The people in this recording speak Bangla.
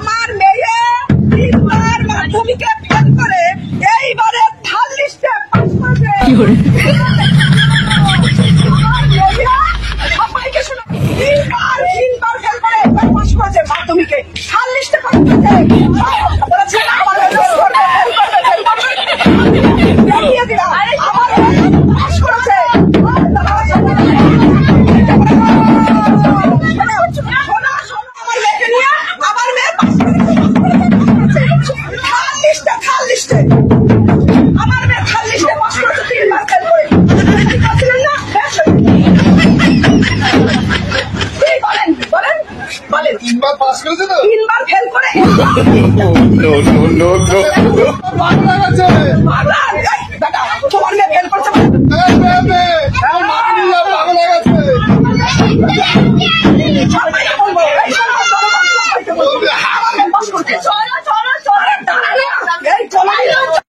আমার মেয়ে তিনবার মাধ্যমিকে ফেল করে এইবারে থার্ড লিস্টে পাস করেছে। সবাইকে শোনো, তিনবার ফেল করে একবার পাস করেছে মাধ্যমিকে, থার্ড লিস্টে পাস করেছে। বলেছে আমার দেখিয়ে দিলাম আমার পাস করেছে। আমার মেয়ে থার্ড লিস্টে পাস করেছে, তিনবার ফেল করে। না বলেন তিনবার পাস করেছে তো, তিনবার ফেল করে দাদা তোমার মেয়ে ফেল করেছে সবাইকে বলবো পাস করতে।